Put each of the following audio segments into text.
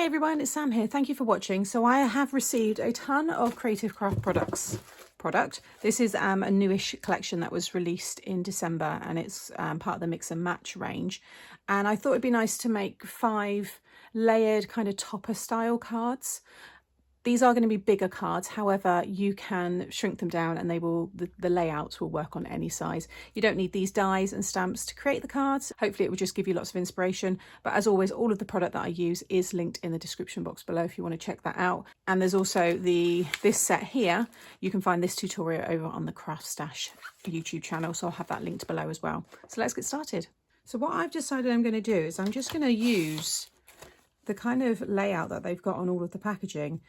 everyone, it's Sam here. Thank you for watching. So I have received a ton of Creative Craft product. This is a newish collection that was released in December, and it's part of the mix and match range. And I thought it'd be nice to make 5 layered kind of topper style cards. These are going to be bigger cards, however, you can shrink them down and they will, the layouts will work on any size. You don't need these dies and stamps to create the cards. Hopefully it will just give you lots of inspiration. But as always, all of the product that I use is linked in the description box below if you want to check that out. And there's also this set here. You can find this tutorial over on the Craft Stash YouTube channel, so I'll have that linked below as well. So let's get started. So what I've decided I'm going to do is I'm just going to use the kind of layout that they've got on all of the packaging.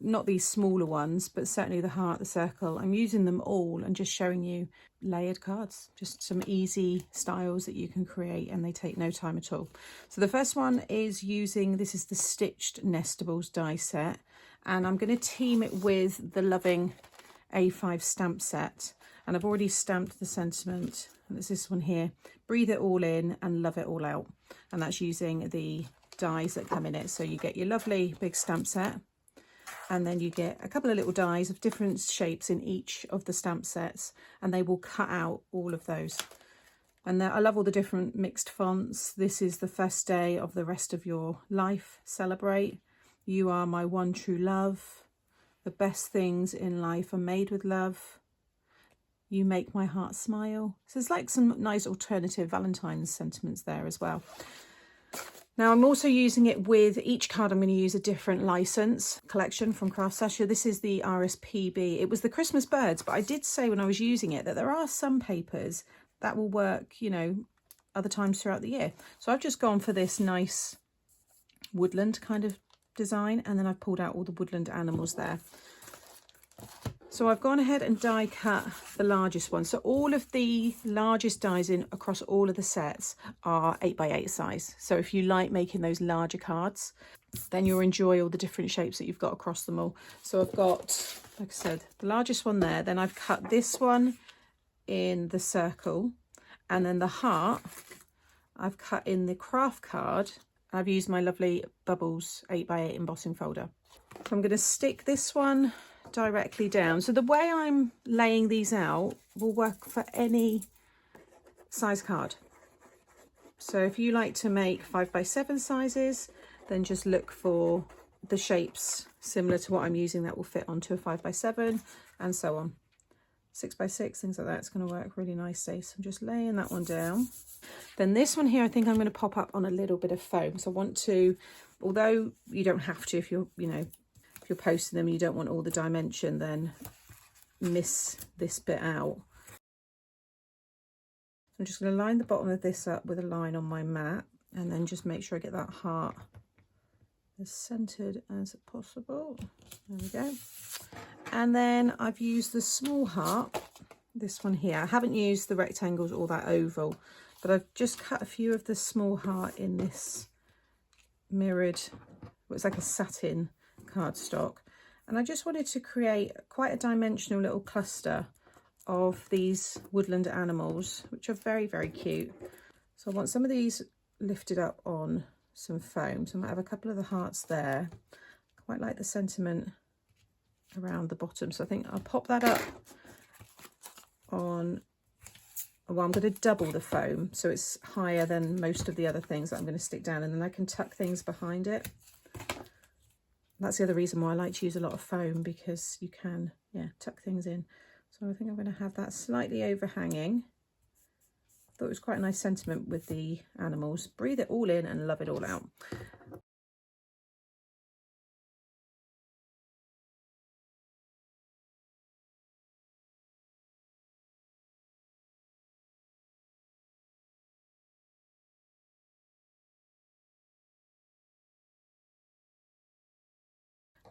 Not these smaller ones, but certainly the heart, the circle. I'm using them all and just showing you layered cards, just some easy styles that you can create, and they take no time at all. So the first one is using, this is the Stitched Nestables die set, and I'm going to team it with the Loving A5 stamp set. And I've already stamped the sentiment, and it's this one here, breathe it all in and love it all out. And that's using the dies that come in it. So you get your lovely big stamp set, and then you get a couple of little dies of different shapes in each of the stamp sets, and they will cut out all of those. And I love all the different mixed fonts. This is the first day of the rest of your life, celebrate. You are my one true love. The best things in life are made with love. You make my heart smile. So there's like some nice alternative Valentine's sentiments there as well. Now I'm also using it with each card. I'm going to use a different license collection from Craft Stash. This is the RSPB. It was the Christmas birds, but I did say when I was using it that there are some papers that will work, you know, other times throughout the year. So I've just gone for this nice woodland kind of design, and then I've pulled out all the woodland animals there. So I've gone ahead and die cut the largest one. So all of the largest dies in across all of the sets are 8x8 size. So if you like making those larger cards, then you'll enjoy all the different shapes that you've got across them all. So I've got, like I said, the largest one there. Then I've cut this one in the circle, and then the heart I've cut in the craft card. I've used my lovely Bubbles 8x8 embossing folder. So I'm going to stick this one directly down. So the way I'm laying these out will work for any size card. So if you like to make 5x7 sizes, then just look for the shapes similar to what I'm using that will fit onto a 5x7, and so on. 6x6, things like that. It's going to work really nicely. So I'm just laying that one down. Then this one here, I think I'm going to pop up on a little bit of foam. So I want to, although you don't have to if you're, you know, if you're posting them and you don't want all the dimension, then miss this bit out. I'm just going to line the bottom of this up with a line on my mat, and then just make sure I get that heart as centered as possible. There we go. And then I've used the small heart, this one here. I haven't used the rectangles or that oval, but I've just cut a few of the small heart in this mirrored, it's like a satin cardstock, and I just wanted to create quite a dimensional little cluster of these woodland animals, which are very, very cute. So I want some of these lifted up on some foam. So I might have a couple of the hearts there. Quite like the sentiment around the bottom, so I think I'll pop that up on, well, I'm going to double the foam so it's higher than most of the other things that I'm going to stick down, and then I can tuck things behind it. That's the other reason why I like to use a lot of foam, because you can, yeah, tuck things in. So I think I'm going to have that slightly overhanging. Thought it was quite a nice sentiment with the animals. Breathe it all in and love it all out.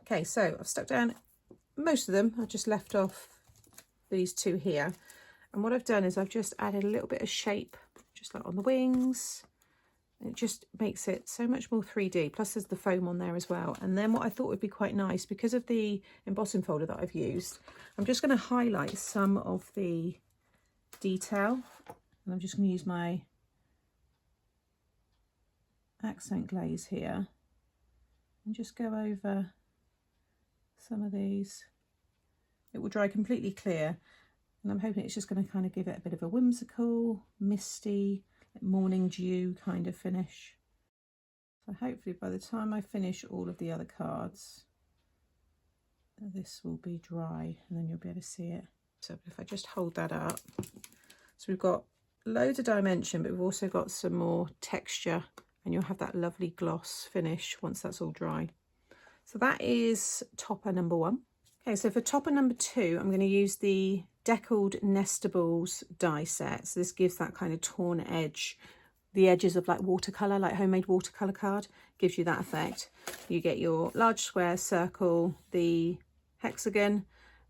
Okay, so I've stuck down most of them. I've just left off these 2 here. And what I've done is I've just added a little bit of shape, just like on the wings. It just makes it so much more 3D. Plus there's the foam on there as well. And then what I thought would be quite nice, because of the embossing folder that I've used, I'm just going to highlight some of the detail. And I'm just going to use my accent glaze here and just go over some of these. It will dry completely clear, and I'm hoping it's just going to kind of give it a bit of a whimsical, misty, morning dew kind of finish. So hopefully by the time I finish all of the other cards, this will be dry and then you'll be able to see it. So if I just hold that up, so we've got loads of dimension, but we've also got some more texture, and you'll have that lovely gloss finish once that's all dry. So that is topper number 1. Okay, so for topper number 2, I'm going to use the Deckled Nestables die set. So this gives that kind of torn edge, the edges of like watercolour, like homemade watercolour card, gives you that effect. You get your large square, circle, the hexagon,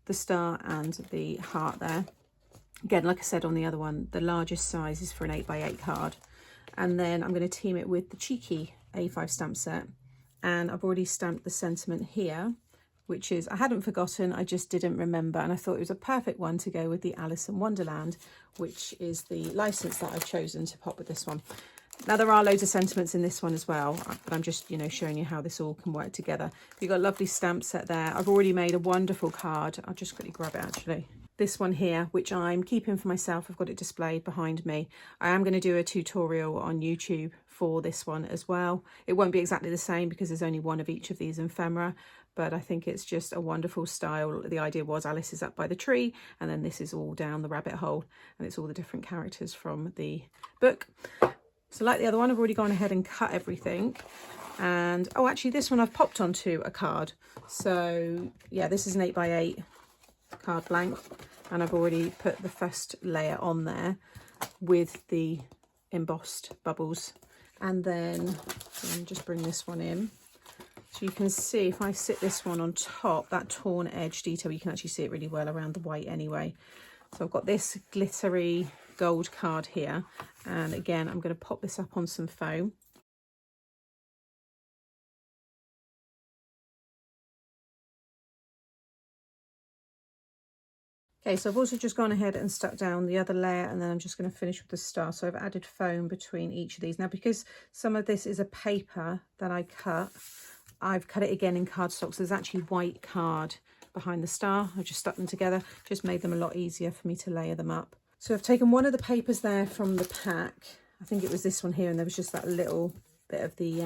the star and the heart there. Again, like I said on the other one, the largest size is for an 8x8 card. And then I'm going to team it with the cheeky A5 stamp set. And I've already stamped the sentiment here, which is, I hadn't forgotten, I just didn't remember. And I thought it was a perfect one to go with the Alice in Wonderland, which is the license that I've chosen to pop with this one. Now there are loads of sentiments in this one as well, but I'm just, you know, showing you how this all can work together. You've got a lovely stamp set there. I've already made a wonderful card. I'll just quickly grab it actually. This one here, which I'm keeping for myself. I've got it displayed behind me. I am going to do a tutorial on YouTube for this one as well. It won't be exactly the same because there's only one of each of these ephemera, but I think it's just a wonderful style. The idea was Alice is up by the tree, and then this is all down the rabbit hole, and it's all the different characters from the book. So like the other one, I've already gone ahead and cut everything. And, oh, actually this one I've popped onto a card. So yeah, this is an 8x8 card blank, and I've already put the first layer on there with the embossed bubbles. And then just bring this one in. So you can see if I sit this one on top, that torn edge detail, you can actually see it really well around the white anyway. So I've got this glittery gold card here, and again I'm going to pop this up on some foam. Okay, so I've also just gone ahead and stuck down the other layer, and then I'm just going to finish with the star. So I've added foam between each of these. Now because some of this is a paper that I cut, I've cut it again in cardstock, so there's actually white card behind the star. I've just stuck them together, just made them a lot easier for me to layer them up. So I've taken one of the papers there from the pack. I think it was this one here, and there was just that little bit of the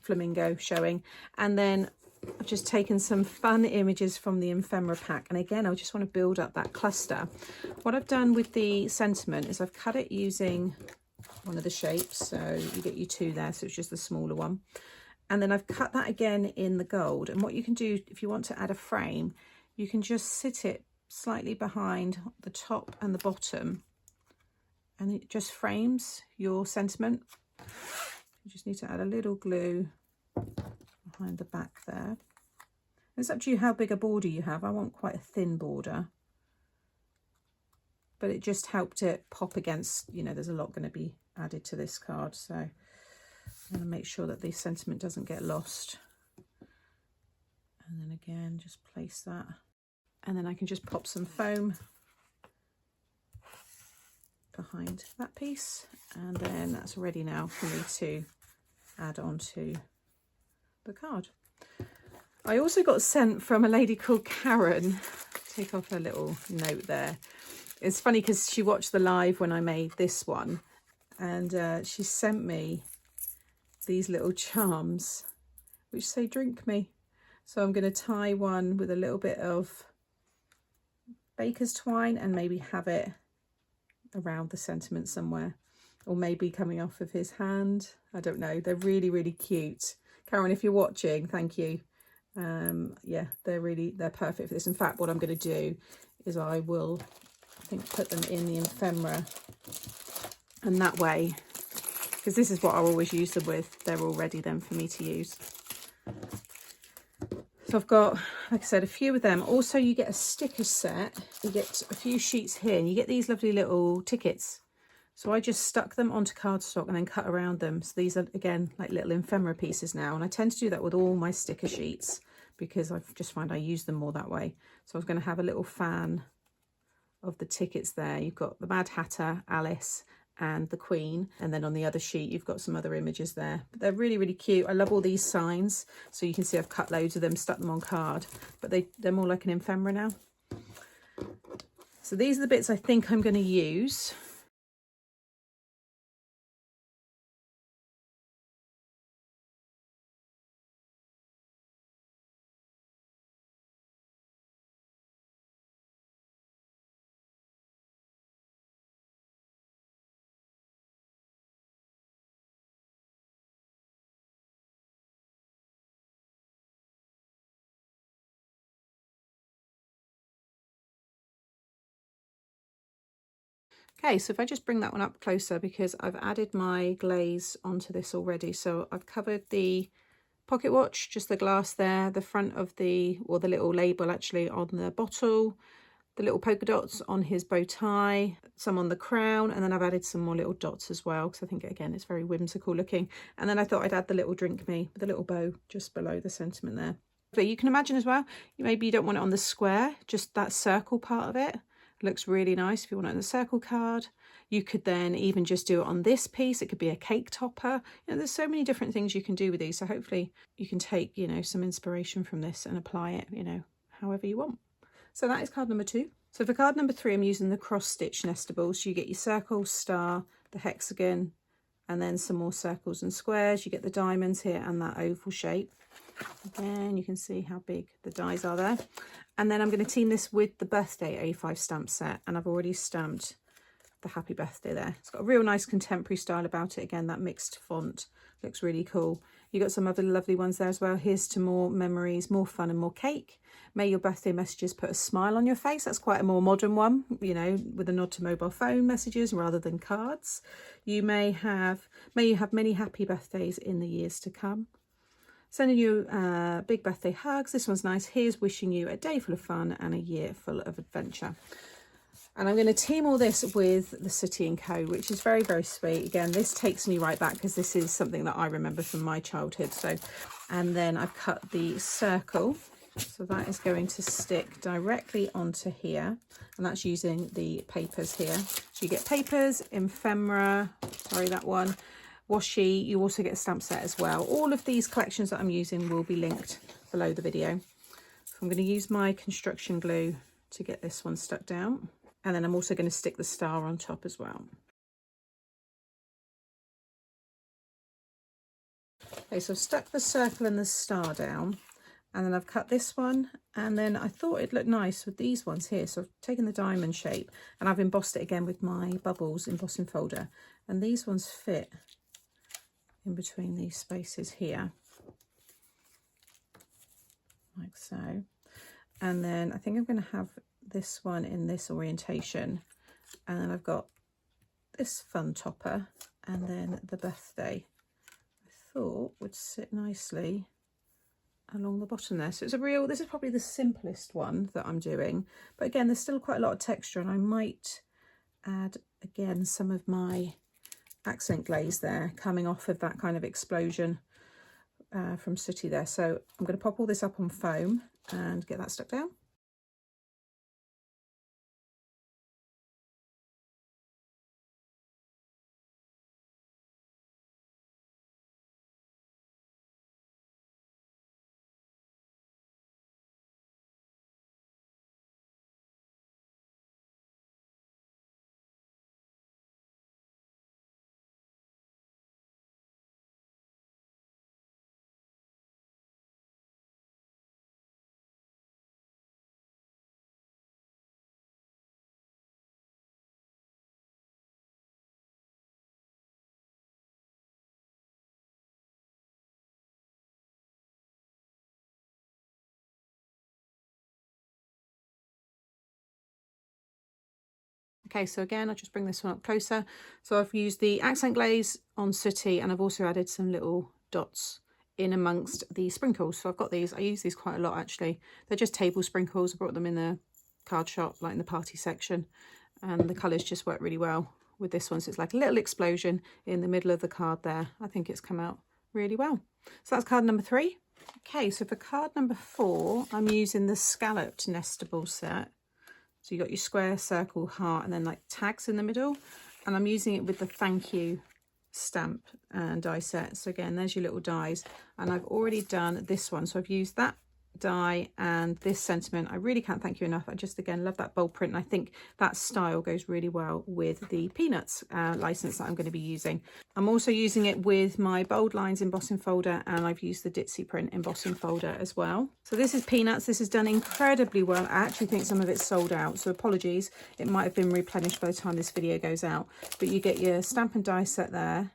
flamingo showing. And then I've just taken some fun images from the ephemera pack. And again, I just want to build up that cluster. What I've done with the sentiment is I've cut it using one of the shapes. So you get your 2 there, so it's just the smaller one. And then I've cut that again in the gold. And what you can do if you want to add a frame, you can just sit it slightly behind the top and the bottom, and it just frames your sentiment. You just need to add a little glue behind the back there. It's up to you how big a border you have. I want quite a thin border, but it just helped it pop against, you know, there's a lot going to be added to this card, so I'm going to make sure that the sentiment doesn't get lost. And then again, just place that. And then I can just pop some foam behind that piece, and then that's ready now for me to add onto the card. I also got sent from a lady called Karen. Take off her little note there. It's funny because she watched the live when I made this one, and she sent me these little charms which say drink me. So I'm going to tie one with a little bit of baker's twine and maybe have it around the sentiment somewhere, or maybe coming off of his hand. I don't know. They're really, really cute. Karen, if you're watching, thank you. Yeah, they're perfect for this. In fact, what I'm going to do is I will, I think, put them in the ephemera, and that way, because this is what I always use them with, they're all ready then for me to use. So I've got, like I said, a few of them. Also, you get a sticker set. You get a few sheets here, and you get these lovely little tickets. So I just stuck them onto cardstock and then cut around them. So these are, again, like little ephemera pieces now. And I tend to do that with all my sticker sheets because I just find I use them more that way. So I was going to have a little fan of the tickets there. You've got the Mad Hatter, Alice, and the Queen, and then on the other sheet you've got some other images there. But they're really, really cute. I love all these signs. So you can see I've cut loads of them, stuck them on card, but they're more like an ephemera now. So these are the bits I think I'm going to use. Okay, so if I just bring that one up closer, because I've added my glaze onto this already. So I've covered the pocket watch, just the glass there, the front of the, or the little label actually on the bottle, the little polka dots on his bow tie, some on the crown, and then I've added some more little dots as well, because I think, again, it's very whimsical looking. And then I thought I'd add the little drink me with a little bow just below the sentiment there. But you can imagine as well, maybe you don't want it on the square, just that circle part of it. Looks really nice if you want it on the circle card. You could then even just do it on this piece. It could be a cake topper. You know, there's so many different things you can do with these. So hopefully you can take, you know, some inspiration from this and apply it, you know, however you want. So that is card number 2. So for card number 3, I'm using the cross stitch nestables. So you get your circle, star, the hexagon, and then some more circles and squares. You get the diamonds here and that oval shape. Again, you can see how big the dies are there. And then I'm going to team this with the birthday A5 stamp set, and I've already stamped the happy birthday there. It's got a real nice contemporary style about it. Again, that mixed font looks really cool. You got some other lovely ones there as well. Here's to more memories, more fun and more cake. May your birthday messages put a smile on your face. That's quite a more modern one, you know, with a nod to mobile phone messages rather than cards. May you have many happy birthdays in the years to come. Sending you big birthday hugs. This one's nice. Here's wishing you a day full of fun and a year full of adventure. And I'm going to team all this with the Sooty Co, which is very, very sweet. Again, this takes me right back because this is something that I remember from my childhood. So, and then I've cut the circle. So that is going to stick directly onto here. And that's using the papers here. So you get papers, ephemera, sorry, that one. Washi, you also get a stamp set as well. All of these collections that I'm using will be linked below the video. So I'm going to use my construction glue to get this one stuck down, and then I'm also going to stick the star on top as well. Okay, so I've stuck the circle and the star down, and then I've cut this one, and then I thought it'd look nice with these ones here, so I've taken the diamond shape and I've embossed it again with my bubbles embossing folder, and these ones fit in between these spaces here, like so. And then I think I'm going to have this one in this orientation, and then I've got this fun topper, and then the birthday I thought would sit nicely along the bottom there. So it's this is probably the simplest one that I'm doing, but again, there's still quite a lot of texture, and I might add again some of my accent glaze there coming off of that kind of explosion from Sooty there. So I'm going to pop all this up on foam and get that stuck down. Okay, so again, I'll just bring this one up closer. So I've used the accent glaze on Sooty, and I've also added some little dots in amongst the sprinkles. So I've got these, I use these quite a lot actually. They're just table sprinkles. I brought them in the card shop, like in the party section, and the colours just work really well with this one. So it's like a little explosion in the middle of the card there. I think it's come out really well. So that's card number 3. Okay, so for card number 4, I'm using the scalloped nestable set. So you got your square, circle, heart, and then like tags in the middle. and I'm using it with the thank you stamp and die set. So again, there's your little dies, and I've already done this one. So I've used that die and this sentiment. I really can't thank you enough. I just again love that bold print, and I think that style goes really well with the Peanuts license that I'm going to be using. I'm also using it with my bold lines embossing folder, and I've used the Ditzy print embossing folder as well. So this is Peanuts. This has done incredibly well. I actually think some of it's sold out, so apologies, it might have been replenished by the time this video goes out. But you get your stamp and die set there,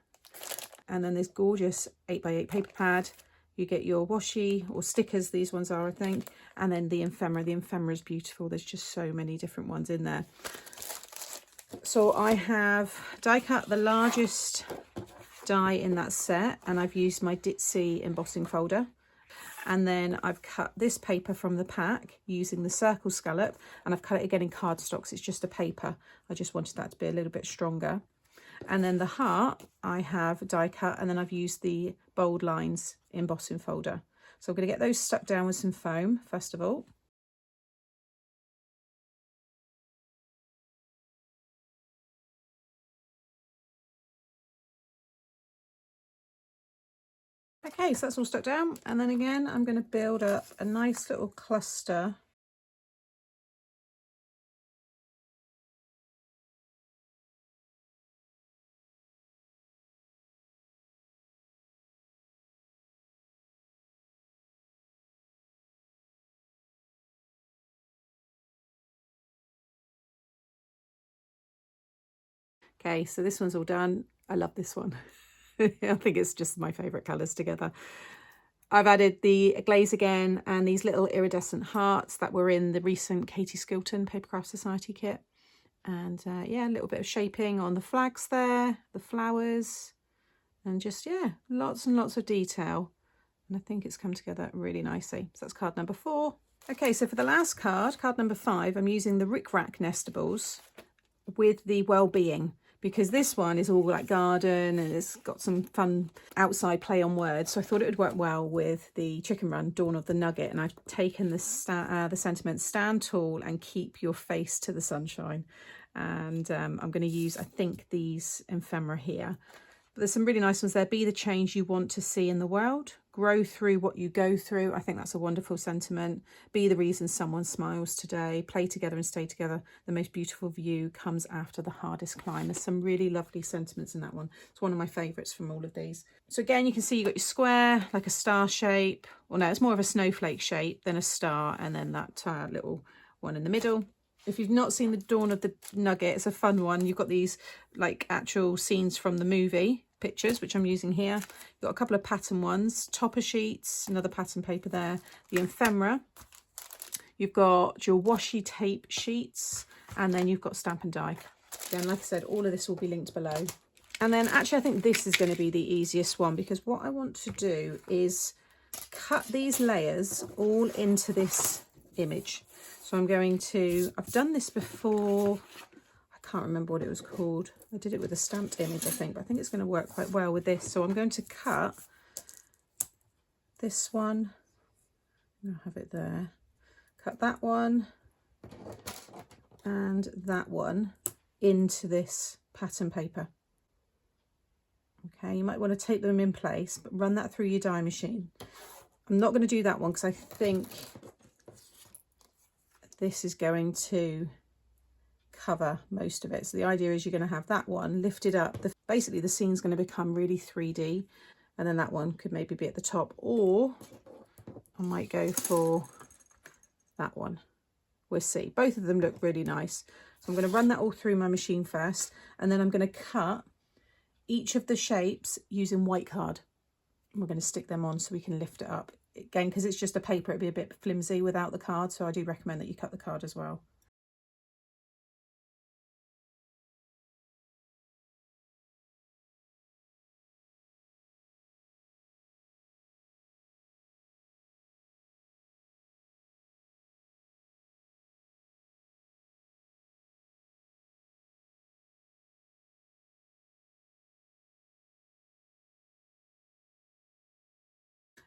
and then this gorgeous 8x8 paper pad. You get your washi or stickers, these ones are, I think, and then the ephemera. The ephemera is beautiful. There's just so many different ones in there. So I have die cut the largest die in that set, and I've used my Ditzy embossing folder. And then I've cut this paper from the pack using the circle scallop, and I've cut it again in cardstocks. It's just a paper. I just wanted that to be a little bit stronger. And then the heart I have die cut, and then I've used the bold lines embossing folder. So I'm going to get those stuck down with some foam first of all. Okay, so that's all stuck down, and then again I'm going to build up a nice little cluster . Okay, so this one's all done. I love this one. I think it's just my favourite colours together. I've added the glaze again and these little iridescent hearts that were in the recent Katie Skilton Papercraft Society kit. And yeah, a little bit of shaping on the flags there, the flowers, and just, yeah, lots and lots of detail. And I think it's come together really nicely. So that's card number 4. Okay, so for the last card, card number 5, I'm using the Rick Rack Nestables with the well-being, because this one is all like garden and it's got some fun outside play on words. So I thought it would work well with the Chicken Run Dawn of the Nugget. And I've taken the sentiment, stand tall and keep your face to the sunshine. And I'm going to use, I think, these ephemera here. But there's some really nice ones there. Be the change you want to see in the world. Grow through what you go through. I think that's a wonderful sentiment. Be the reason someone smiles today. Play together and stay together. The most beautiful view comes after the hardest climb. There's some really lovely sentiments in that one. It's one of my favourites from all of these. So again, you can see you've got your square, like a star shape. Well, no, it's more of a snowflake shape than a star. And then that little one in the middle. If you've not seen the Dawn of the Nugget, it's a fun one. You've got these like actual scenes from the movie pictures, which I'm using here. You've got a couple of pattern ones, topper sheets, another pattern paper there, the ephemera. You've got your washi tape sheets, and then you've got stamp and die. Again, like I said, all of this will be linked below. And then actually I think this is going to be the easiest one, because what I want to do is cut these layers all into this image. So I'm going to, I've done this before, I can't remember what it was called. I did it with a stamped image, I think, but I think it's going to work quite well with this. So I'm going to cut this one, I'll have it there, cut that one and that one into this pattern paper. Okay, you might want to tape them in place, but run that through your die machine. I'm not going to do that one because I think this is going to cover most of it. So the idea is you're going to have that one lifted up. Basically the scene's going to become really 3D, and then that one could maybe be at the top, or I might go for that one. We'll see. Both of them look really nice. So I'm going to run that all through my machine first, and then I'm going to cut each of the shapes using white card. We're going to stick them on so we can lift it up. Again, because it's just a paper, it'd be a bit flimsy without the card, so I do recommend that you cut the card as well.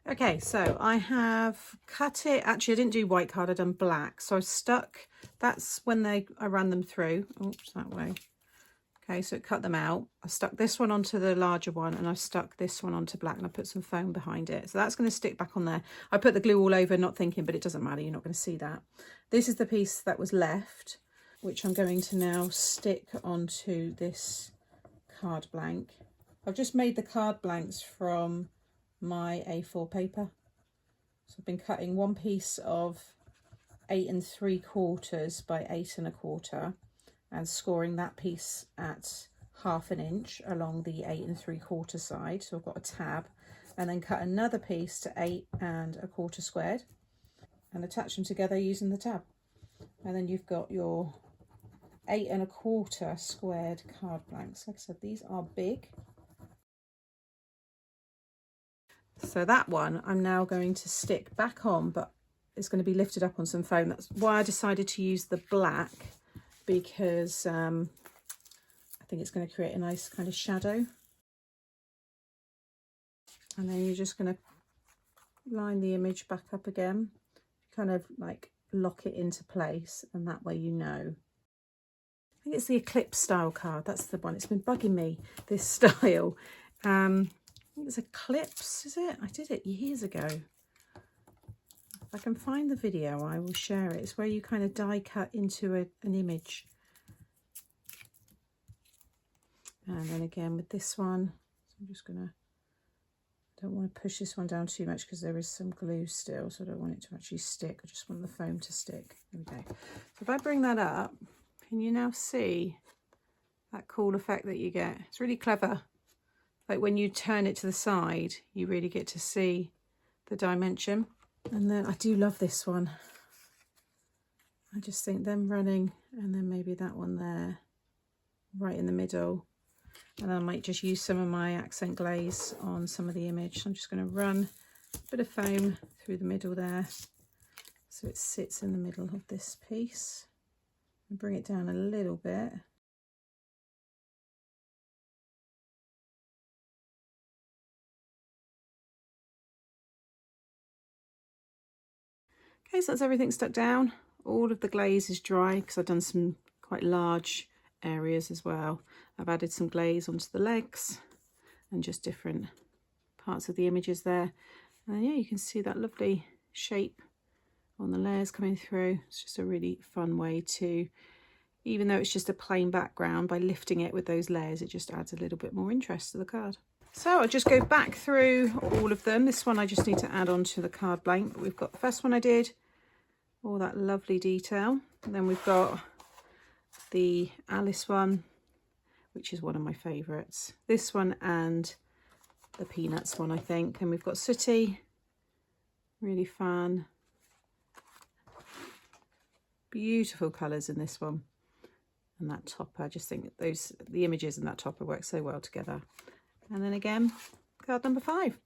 Okay, so I have cut it. Actually, I didn't do white card, I've done black. So I stuck, that's when I ran them through. Oops, that way. Okay, so it cut them out. I stuck this one onto the larger one and I stuck this one onto black and I put some foam behind it. So that's going to stick back on there. I put the glue all over, not thinking, but it doesn't matter. You're not going to see that. This is the piece that was left, which I'm going to now stick onto this card blank. I've just made the card blanks from my A4 paper. So I've been cutting one piece of 8 3/4 by 8 1/4 and scoring that piece at 1/2 inch along the 8 3/4 side. So I've got a tab, and then cut another piece to 8 1/4 squared and attach them together using the tab. And then you've got your 8 1/4 squared card blanks. Like I said, these are big. So that one I'm now going to stick back on, but it's going to be lifted up on some foam. That's why I decided to use the black, because I think it's going to create a nice kind of shadow. And then you're just going to line the image back up again, kind of like lock it into place, and that way you know. I think it's the Eclipse style card. That's the one. It's been bugging me, this style. I think it's Eclipse, is it? I did it years ago. If I can find the video, I will share it. It's where you kind of die cut into an image. And then again with this one, so I'm just gonna, I don't want to push this one down too much because there is some glue still, so I don't want it to actually stick. I just want the foam to stick. There we go. So if I bring that up, can you now see that cool effect that you get? It's really clever. Like when you turn it to the side, you really get to see the dimension. And then I do love this one. I just think them running, and then maybe that one there, right in the middle. And I might just use some of my accent glaze on some of the image. So I'm just going to run a bit of foam through the middle there, so it sits in the middle of this piece. And bring it down a little bit. Okay, so that's everything stuck down. All of the glaze is dry because I've done some quite large areas as well. I've added some glaze onto the legs and just different parts of the images there. And yeah, you can see that lovely shape on the layers coming through. It's just a really fun way to, even though it's just a plain background, by lifting it with those layers, it just adds a little bit more interest to the card. So I'll just go back through all of them. This one I just need to add on to the card blank. But we've got the first one I did, all that lovely detail. And then we've got the Alice one, which is one of my favourites. This one and the Peanuts one, I think. And we've got Sooty, really fun. Beautiful colours in this one. And that topper, I just think the images and that topper work so well together. And then again, card number 5.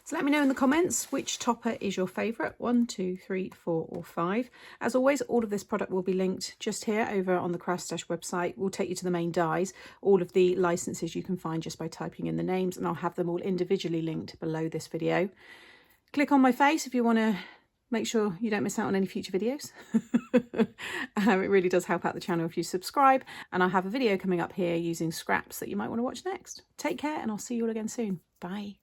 So let me know in the comments which topper is your favourite, 1, 2, 3, 4 or 5. As always, all of this product will be linked just here over on the Craft Stash website. We'll take you to the main dies. All of the licenses you can find just by typing in the names, and I'll have them all individually linked below this video. Click on my face if you want to make sure you don't miss out on any future videos. It really does help out the channel if you subscribe, and I'll have a video coming up here using scraps that you might want to watch next. Take care, and I'll see you all again soon. Bye.